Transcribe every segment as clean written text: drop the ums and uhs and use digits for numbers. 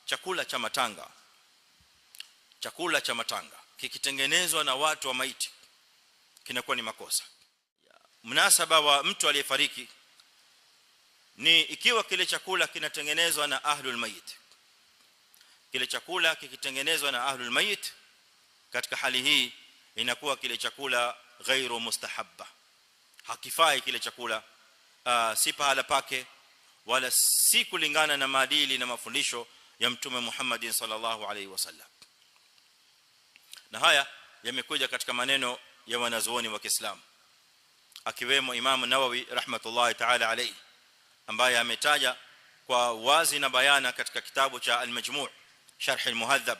chakula cha matanga kikitengenezwa na watu wa maiti kinakuwa ni makosa. Mnasaba wa mtu aliyefariki ni ikiwa kile chakula kinatengenezwa na ahlul mayit. Kile chakula kikitengenezwa na ahlul mayit, katika hali hii inakuwa kile chakula ghairu mustahabba, hakifai kile chakula, si pahala pake wala si kulingana na maadili na mafundisho ya Mtume Muhammad sallallahu alaihi wasallam. Na haya yamekuja katika maneno ya wanazuoni wa Kiislamu, akiwemo Imam Nawawi rahmatullahi ta'ala alayhi, ambaye ametaja kwa wazi na bayana katika kitabu cha Al-Majmu' Sharh Al-Muhadhab.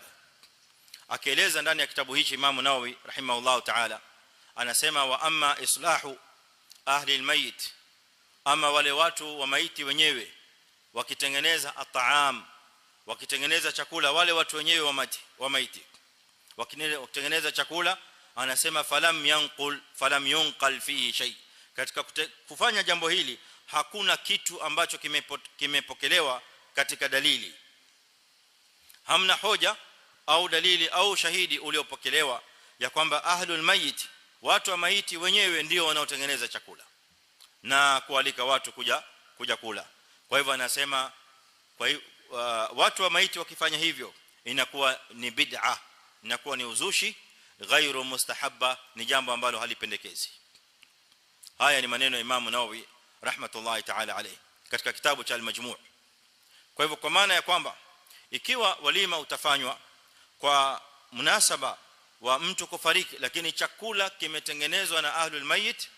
Akieleza ndani ya kitabu hichi Imam Nawawi rahimahullahu ta'ala anasema, wa amma islahu ahli al-mayit, ama wale watu wa maiti wenyewe wakitengeneza at-ta'am, wakitengeneza chakula, wale watu wenyewe wa maiti wakitengeneza chakula, anasema falam yunqal fihi shay, katika kufanya jambo hili hakuna kitu ambacho kimepokelewa katika dalili. Hamna hoja au dalili au shahidi uliopokelewa ya kwamba ahlul mayit, watu wa maiti wenyewe ndio wanaotengeneza chakula na kualika watu kuja kula. Kwa hivyo anasema, watu wa maiti wakifanya hivyo inakuwa ni bid'a, inakuwa ni uzushi ghairu mustahabba, ni jambo ambalo halipendekezi. Haya ni maneno ya Imam Nawawi rahmatullahi ta'ala alayhi katika kitabu cha Al-Majmu'. Kwa hivyo kwa maana ya kwamba ikiwa walima utafanywa kwa munasaba wa mtu kufariki, lakini chakula kimetengenezwa na ahlul mayit,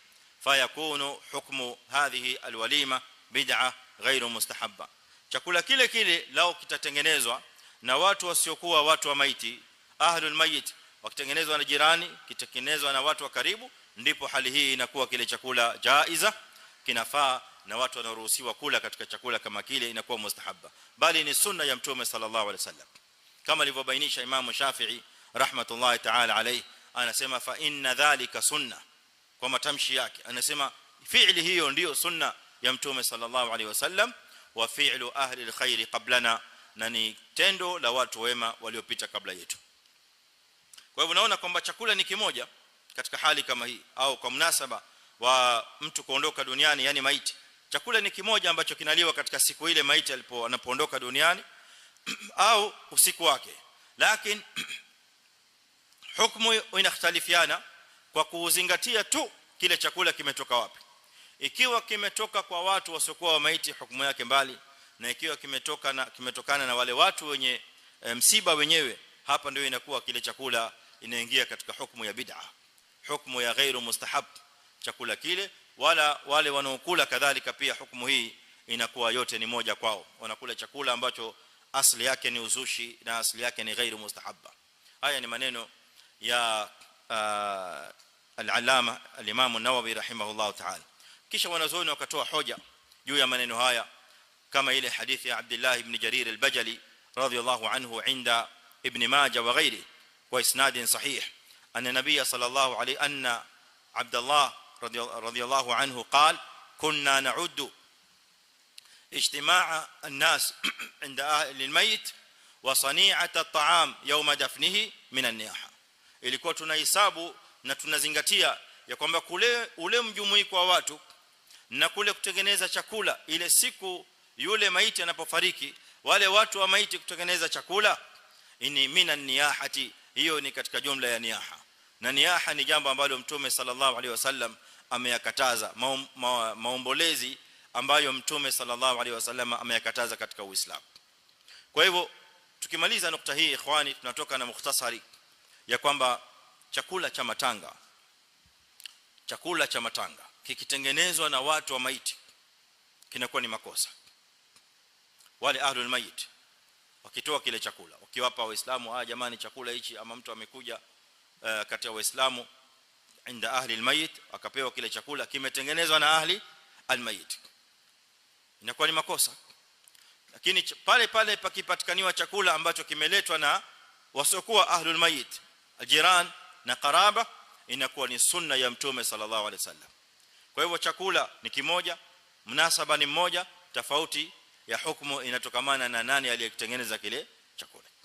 fayakunu hukmu hadhihi alwalima bid'a ghairu mustahabba. Chakula kile lao kitatengenezwa na watu wasiokuwa watu wa maiti, ahlul mayit, wakitengenezwa na jirani, kitatengenezwa na watu wa karibu, ndipo hali hii inakuwa kile chakula jaiza, kinafaa, na watu wanaruhusiwa kula katika chakula kama kile, inakuwa mustahabba, bali ni sunna ya Mtume sallallahu alaihi wasallam, kama alivyobainisha Imam Shafi'i rahmatullahi ta'ala alayhi. Anasema fa inna dhalika sunna, kwa matamshi yake anasema fi'li hiyo ndio sunna ya Mtume sallallahu alaihi wasallam, wa fi'lu ahli alkhair qablana, na ni tendo la watu wema waliopita kabla yetu. Kwa hivyo unaona kwamba chakula ni kimoja katika hali kama hii, au kwa mnasaba wa mtu kuondoka duniani, yani maiti, chakula ni kimoja ambacho kinaliwa katika siku ile maiti anapoondoka duniani au usiku wake, lakini hukumu inakhtalifiana kwa kuzingatia tu kile chakula kimetoka wapi. Ikiwa kimetoka kwa watu wasiokuwa wa maiti, hukumu yake mbali, na ikiwa kimetokana na wale watu wenye msiba wenyewe, hapa ndio inakuwa kile chakula inaingia katika hukumu ya bid'a, hukumu ya ghairu mustahab chakula kile. Wala wale wanaokula kadhalika pia hukumu hii inakuwa yote ni moja kwao, wanakula chakula ambacho asili yake ni uzushi na asili yake ni ghairu mustahabba. Haya ni maneno ya al-Allama al-Imam an-Nawawi rahimahullah ta'ala. Kisha wanazuoni wakatoa hoja juu ya maneno haya, kama ile hadithi ya Abdullah ibn Jarir al-Bajali radiyallahu anhu inda Ibn Majah wa ghairi wa isnad sahih, anna nabiy sallallahu alayhi anna Abdullah radiyallahu anhu قال كنا نعد اجتماع الناس عند اهل الميت وصنيعه الطعام يوم دفنه من النياحه. Ilikuwa tunahesabu na tunazingatia ya kwamba ule mjumuiko wa watu na kule kutengeneza chakula ile siku yule maiti anapofariki, wale watu wa maiti kutengeneza chakula, ini minan niyahati, hiyo ni katika jumla ya niyaha. Na niyaha ni jambo ambalo Mtume sallallahu alaihi wasallam ameyakataza, maombolezi ambayo Mtume sallallahu alaihi wasallam ameyakataza katika Uislamu. Kwa hivyo tukimaliza nukta hii ikhwani, tunatoka na mukhtasari ya kwamba chakula cha matanga kikitengenezwa na watu wa maiti kinakuwa ni makosa. Wale ahlul mayit wakitoa kile chakula, wakiwapa waislamu, jamani chakula hichi, ama mtu amekuja kati ya waislamu inda ahli almayit akapewa kile chakula kimetengenezwa na ahli almayit, inakuwa ni makosa. Lakini pale pakipatikaniwa chakula ambacho kimeletwa na wasiokuwa ahlul mayit, aljiran na qaraba, inakuwa ni sunna ya Mtume sallallahu alaihi wasallam. Kwa hivyo chakula ni kimoja, mnasaba ni mmoja, tofauti ya hukumu inatokamana na nani aliyetengeneza chakula.